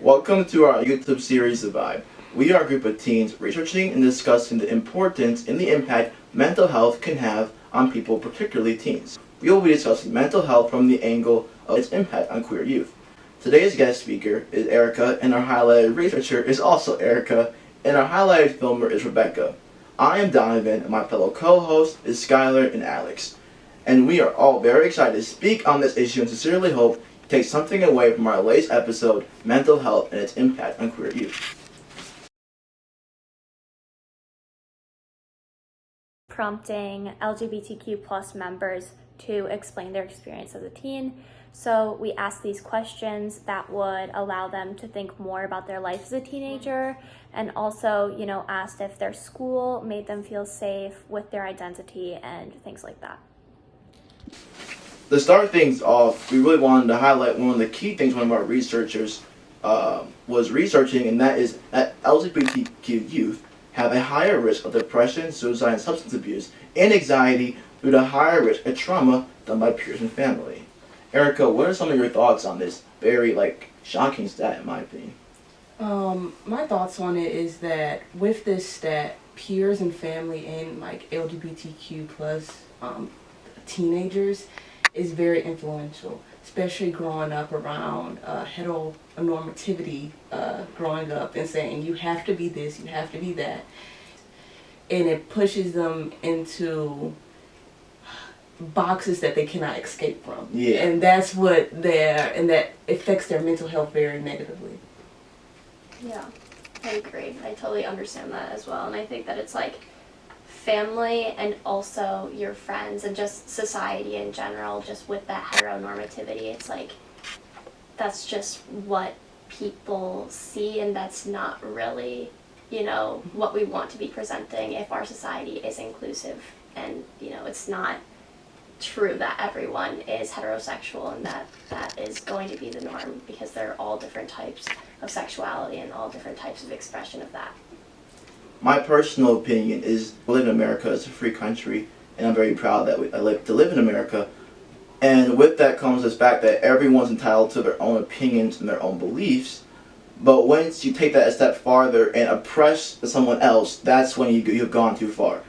Welcome to our YouTube series, The Vibe. We are a group of teens researching and discussing the importance and the impact mental health can have on people, particularly teens. We will be discussing mental health from the angle of its impact on queer youth. Today's guest speaker is Erica, and our highlighted researcher is also Erica, and our highlighted filmer is Rebecca. I am Donovan, and my fellow co-host is Skylar and Alex. And we are all very excited to speak on this issue and sincerely hope you take something away from our latest episode, Mental Health and its Impact on Queer Youth. Prompting LGBTQ plus members to explain their experience as a teen. So we asked these questions that would allow them to think more about their life as a teenager, and also, asked if their school made them feel safe with their identity and things like that. To start things off, we really wanted to highlight one of the key things one of our researchers was researching, and that is that LGBTQ youth have a higher risk of depression, suicide, and substance abuse, and anxiety due to higher risk of trauma done by peers and family. Erica, what are some of your thoughts on this very shocking stat, in my opinion? My thoughts on it is that with this stat, peers and family and LGBTQ plus teenagers is very influential, especially growing up around heteronormativity, growing up and saying you have to be this, you have to be that, and it pushes them into boxes that they cannot escape from. Yeah. And that affects their mental health very negatively. Yeah, I agree. I totally understand that as well. And I think that it's family and also your friends and just society in general, just with that heteronormativity, it's that's just what people see, and that's not really, what we want to be presenting if our society is inclusive. And, it's not true that everyone is heterosexual and that is going to be the norm, because there are all different types of sexuality and all different types of expression of that. My personal opinion is we live in America. It's a free country, and I'm very proud that I live to live in America. And with that comes this fact that everyone's entitled to their own opinions and their own beliefs. But once you take that a step farther and oppress someone else, that's when you've gone too far.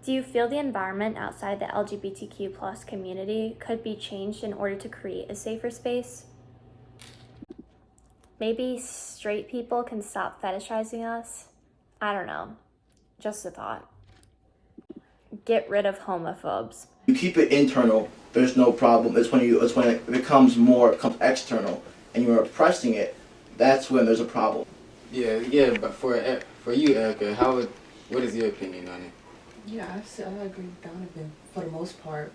Do you feel the environment outside the LGBTQ plus community could be changed in order to create a safer space? Maybe straight people can stop fetishizing us? I don't know. Just a thought. Get rid of homophobes. You keep it internal, there's no problem. It's when it becomes external, and you're oppressing it. That's when there's a problem. Yeah. But for you, Erica, what is your opinion on it? Yeah, I agree with Donovan for the most part.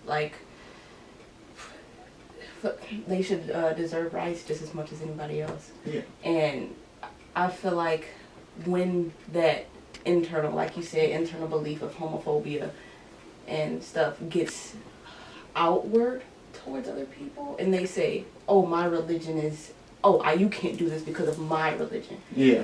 They should deserve rights just as much as anybody else. Yeah. And I feel like when that internal, like you said, internal belief of homophobia and stuff gets outward towards other people, and they say, "Oh, my religion is," you can't do this because of my religion. Yeah.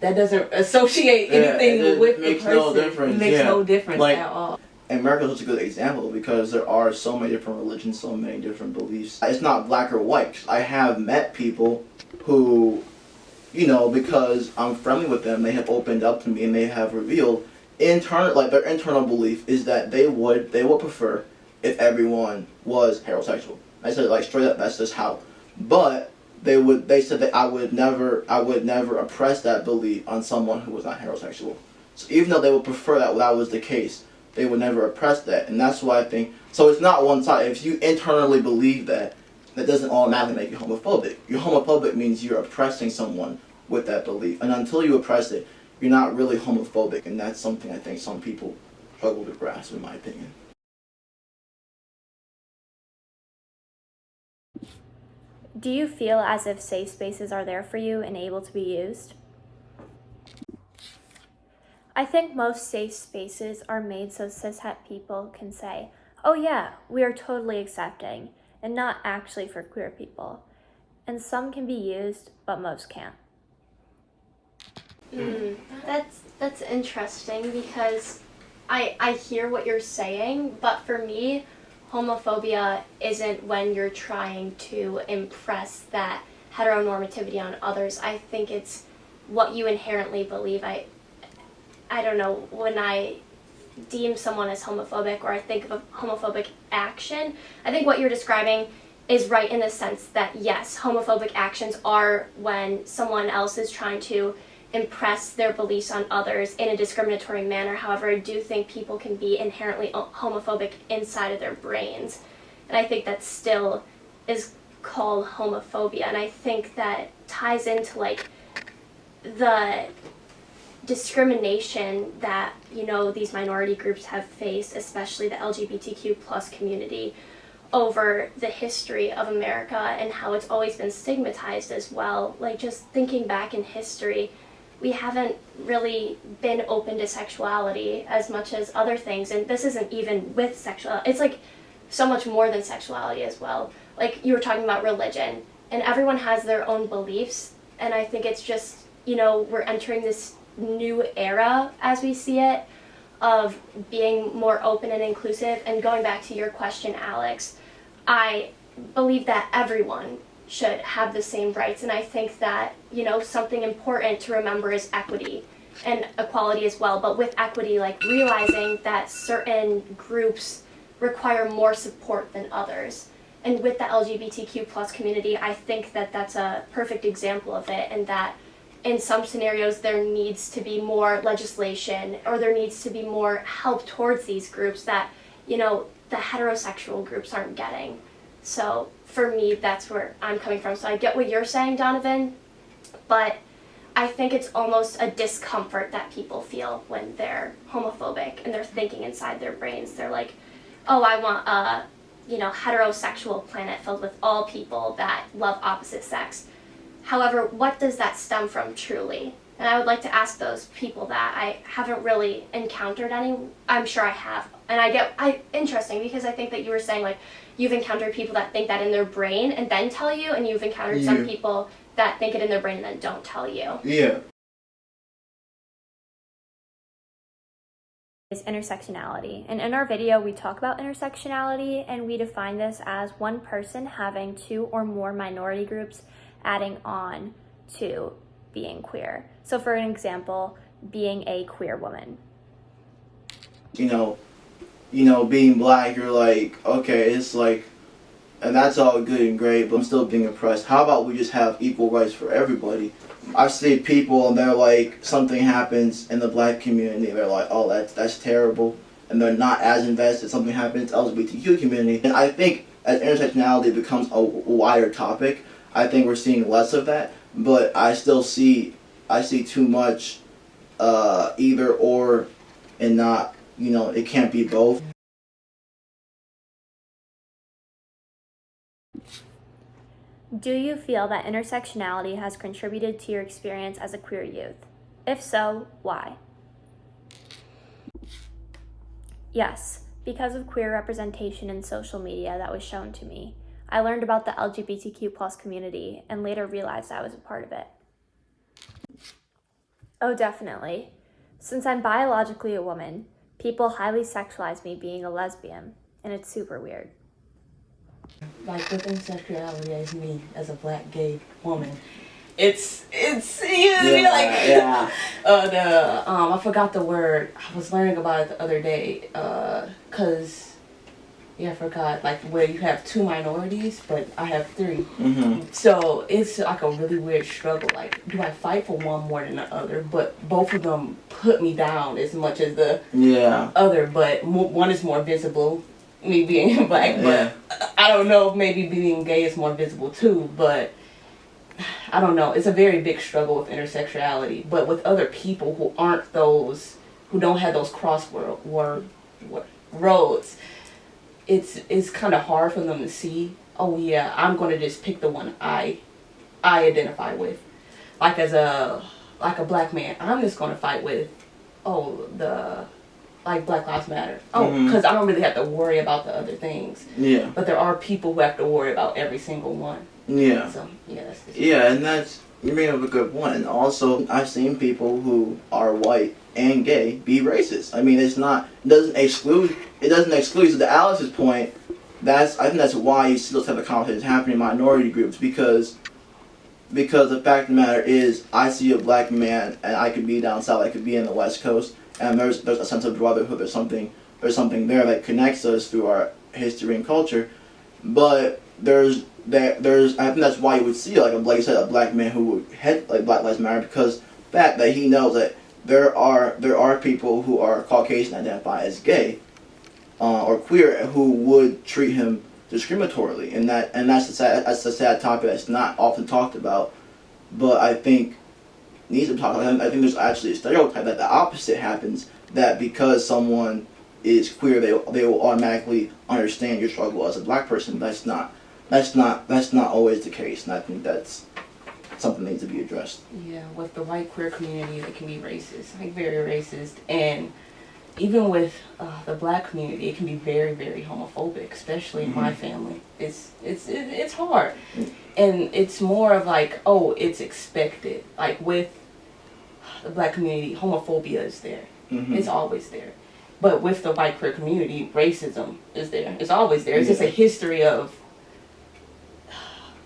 That doesn't associate anything with the person. No difference. It makes no difference at all. And America is such a good example because there are so many different religions, so many different beliefs. It's not black or white. I have met people who, because I'm friendly with them, they have opened up to me and they have revealed their internal belief is that they would prefer if everyone was heterosexual. I said straight up, that's just how. But they said that I would never oppress that belief on someone who was not heterosexual. So even though they would prefer that was the case, they would never oppress that. And that's why I think, so it's not one side. If you internally believe that doesn't automatically make you homophobic. You're homophobic means you're oppressing someone with that belief. And until you oppress it, you're not really homophobic. And that's something I think some people struggle to grasp, in my opinion. Do you feel as if safe spaces are there for you and able to be used? I think most safe spaces are made so cishet people can say, "Oh yeah, we are totally accepting," and not actually for queer people. And some can be used, but most can't. That's interesting, because I hear what you're saying, but for me, homophobia isn't when you're trying to impress that heteronormativity on others. I think it's what you inherently believe. I don't know, when I deem someone as homophobic or I think of a homophobic action, I think what you're describing is right in the sense that yes, homophobic actions are when someone else is trying to impress their beliefs on others in a discriminatory manner. However, I do think people can be inherently homophobic inside of their brains. And I think that still is called homophobia. And I think that ties into like the discrimination that, you know, these minority groups have faced, especially the LGBTQ plus community, over the history of America and how it's always been stigmatized as well. Like, just thinking back in history, we haven't really been open to sexuality as much as other things, and this isn't even with sexuality. It's like so much more than sexuality as well. Like, you were talking about religion, and everyone has their own beliefs, and I think it's just, you know, we're entering this new era as we see it of being more open and inclusive. And going back to your question, Alex, I believe that everyone should have the same rights, and I think that, you know, something important to remember is equity and equality as well, but with equity, like realizing that certain groups require more support than others. And with the LGBTQ plus community, I think that that's a perfect example of it, and that in some scenarios there needs to be more legislation or there needs to be more help towards these groups that, you know, the heterosexual groups aren't getting. So for me, that's where I'm coming from. So I get what you're saying, Donovan, but I think it's almost a discomfort that people feel when they're homophobic and they're thinking inside their brains. They're like, oh, I want a, you know, heterosexual planet filled with all people that love opposite sex. However, what does that stem from truly? And I would like to ask those people that. I haven't really encountered any. I'm sure I have. And interesting, because I think that you were saying, like, you've encountered people that think that in their brain and then tell you, and you've encountered some people that think it in their brain and then don't tell you. Yeah. Is intersectionality. And in our video, we talk about intersectionality, and we define this as one person having two or more minority groups adding on to being queer. So for an example, being a queer woman. You know, being black, you're like, okay, it's like, and that's all good and great, but I'm still being oppressed. How about we just have equal rights for everybody? I see people and they're like, something happens in the black community, they're like, oh, that's terrible, and they're not as invested. Something happens in the LGBTQ community. And I think as intersectionality becomes a wider topic, I think we're seeing less of that, but I still see too much either or, and not, you know, it can't be both. Do you feel that intersectionality has contributed to your experience as a queer youth? If so, why? Yes, because of queer representation in social media that was shown to me. I learned about the LGBTQ plus community and later realized I was a part of it. Oh, definitely. Since I'm biologically a woman, people highly sexualize me being a lesbian, and it's super weird. Like, within sexuality as me, as a black gay woman, it's you know what I mean? Like, I forgot the word. I was learning about it the other day, I forgot, like, where you have two minorities, but I have three. Mm-hmm. So it's like a really weird struggle. Like, do I fight for one more than the other? But both of them put me down as much as the other, but one is more visible, me being black, but I don't know if maybe being gay is more visible too, but I don't know. It's a very big struggle with intersectionality, but with other people who aren't those, who don't have those roads, it's kind of hard for them to see, oh yeah, I'm going to just pick the one I identify with. Like, as a black man, I'm just going to fight with, like, Black Lives Matter. Because I don't really have to worry about the other things. Yeah. But there are people who have to worry about every single one. Yeah. So, yeah, that's the and that's, you bring up a good point. And also, I've seen people who are white and gay be racist. I mean, it doesn't exclude, so to Alex's point, I think that's why you see those type of conversations happening in minority groups, because the fact of the matter is, I see a black man, and I could be down south, I could be in the West Coast, and there's a sense of brotherhood. There's something there that connects us through our history and culture. But I think that's why you would see, like you said, a black man who would head like Black Lives Matter, because the fact that he knows that there are people who are Caucasian, identify as gay or queer, who would treat him discriminatorily, and that's a sad topic that's not often talked about, but I think needs to be talked about. I think there's actually a stereotype that the opposite happens, that because someone is queer, they will automatically understand your struggle as a black person. That's not always the case, and I think that's something that needs to be addressed. Yeah, with the white queer community, it can be racist, like very racist, and even with the black community, it can be very, very homophobic, especially in my family. It's hard, and it's more of like, oh, it's expected. Like with the black community, homophobia is there. It's always there. But with the white queer community, racism is there. It's always there. It's just a history of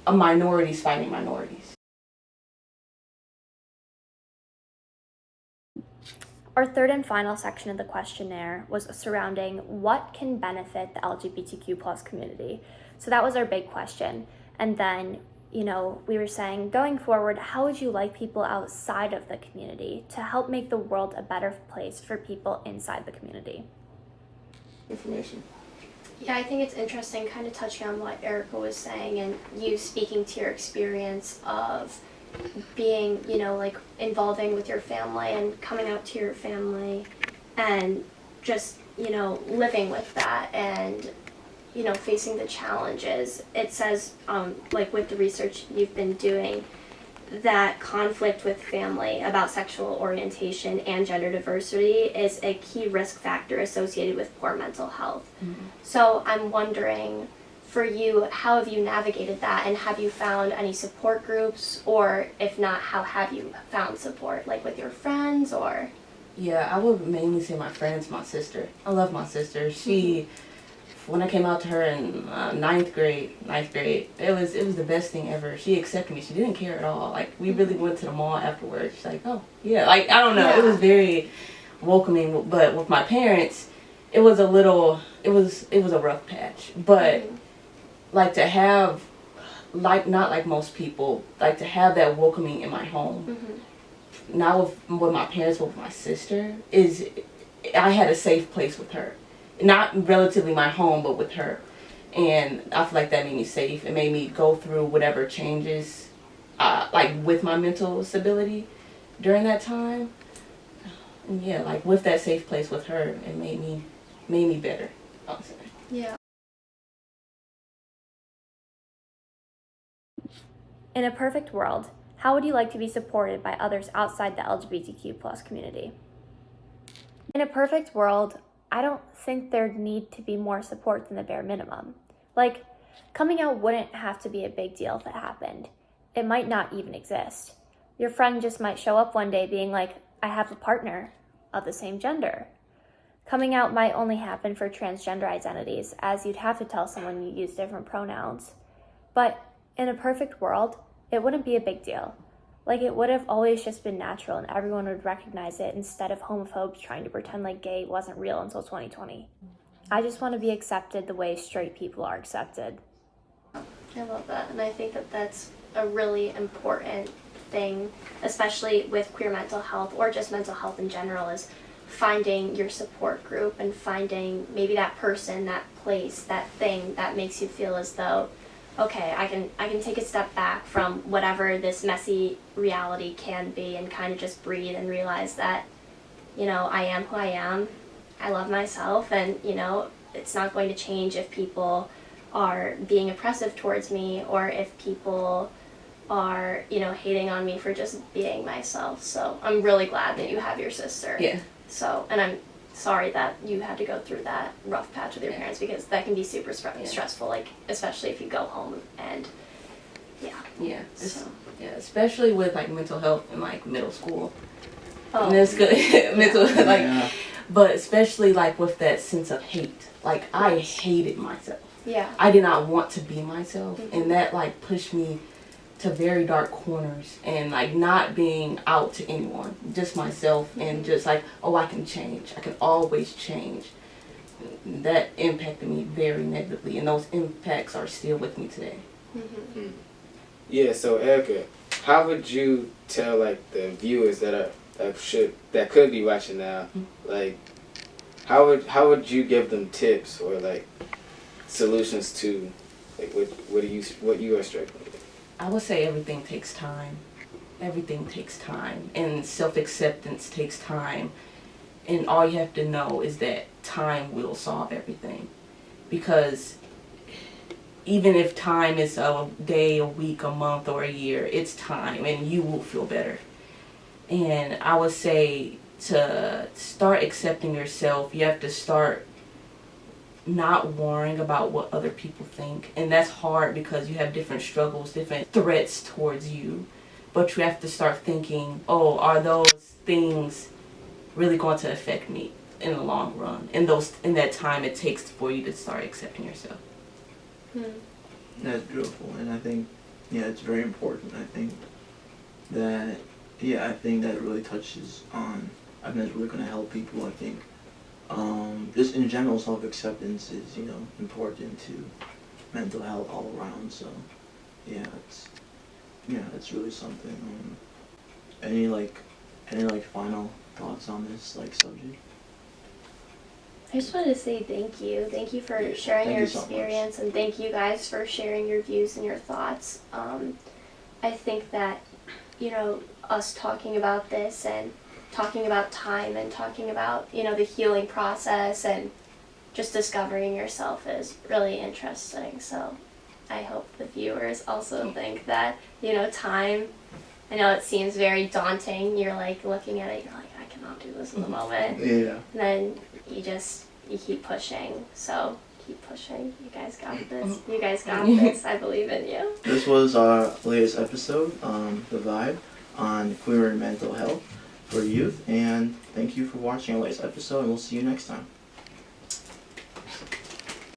minorities fighting minorities. Our third and final section of the questionnaire was surrounding what can benefit the LGBTQ plus community. So that was our big question. And then, we were saying, going forward, how would you like people outside of the community to help make the world a better place for people inside the community? Information. Yeah, I think it's interesting, kind of touching on what Erica was saying, and you speaking to your experience of being, like involving with your family and coming out to your family and just, living with that and, facing the challenges. It says, like with the research you've been doing, that conflict with family about sexual orientation and gender diversity is a key risk factor associated with poor mental health. So I'm wondering, for you, how have you navigated that, and have you found any support groups, or if not, how have you found support, like with your friends or? Yeah, I would mainly say my friends, my sister. I love my sister. She, when I came out to her in ninth grade, it was the best thing ever. She accepted me. She didn't care at all. Like, we really went to the mall afterwards. She's like, oh, yeah. Like, I don't know. Yeah. It was very welcoming. But with my parents, it was a rough patch. But like to have, like not like most people, like to have that welcoming in my home. Not with my parents, but with my sister, I had a safe place with her. Not relatively my home, but with her. And I feel like that made me safe. It made me go through whatever changes, like with my mental stability during that time. And yeah, like with that safe place with her, it made me better, I'll say. Yeah. In a perfect world, how would you like to be supported by others outside the LGBTQ plus community? In a perfect world, I don't think there'd need to be more support than the bare minimum. Like, coming out wouldn't have to be a big deal if it happened. It might not even exist. Your friend just might show up one day being like, I have a partner of the same gender. Coming out might only happen for transgender identities, as you'd have to tell someone you use different pronouns. But in a perfect world, it wouldn't be a big deal. Like, it would have always just been natural and everyone would recognize it instead of homophobes trying to pretend like gay wasn't real until 2020. I just want to be accepted the way straight people are accepted. I love that, and I think that that's a really important thing, especially with queer mental health or just mental health in general, is finding your support group and finding maybe that person, that place, that thing that makes you feel as though, okay, I can take a step back from whatever this messy reality can be and kind of just breathe and realize that, I am who I am. I love myself, and, it's not going to change if people are being oppressive towards me or if people are, hating on me for just being myself. So I'm really glad that you have your sister. Yeah. So, and I'm sorry that you had to go through that rough patch with your parents, because that can be super stressful, like especially if you go home and especially with like mental health in like middle school. Oh, and that's good. But especially like with that sense of hate, like I hated myself. Yeah. I did not want to be myself, and that like pushed me to very dark corners, and like not being out to anyone, just myself, and just like, oh, I can change, I can always change. That impacted me very negatively, and those impacts are still with me today. Yeah, so Erica, how would you tell like the viewers that could be watching now, like how would you give them tips or like solutions to like what you are struggling with? I would say everything takes time. Everything takes time, and self-acceptance takes time. And all you have to know is that time will solve everything. Because even if time is a day, a week, a month, or a year, it's time, and you will feel better. And I would say to start accepting yourself, you have to start not worrying about what other people think. And that's hard because you have different struggles, different threats towards you. But you have to start thinking, oh, are those things really going to affect me in the long run? In that time it takes for you to start accepting yourself. That's beautiful, and I think, it's very important. I think that really touches on, I think that's really going to help people. I think just in general, self-acceptance is, important to mental health all around. So, it's really something. Any final thoughts on this subject? I just wanted to say thank you. Thank you for sharing your experience, and thank you guys for sharing your views and your thoughts. I think that, us talking about this and talking about time and talking about, the healing process and just discovering yourself is really interesting. So I hope the viewers also think that, time, I know it seems very daunting. You're looking at it, you're like, I cannot do this in the moment. Yeah. And then you keep pushing. So keep pushing. You guys got this. You guys got this. I believe in you. This was our latest episode, The Vibe, on queer and mental health for youth. And thank you for watching our latest episode, and we'll see you next time.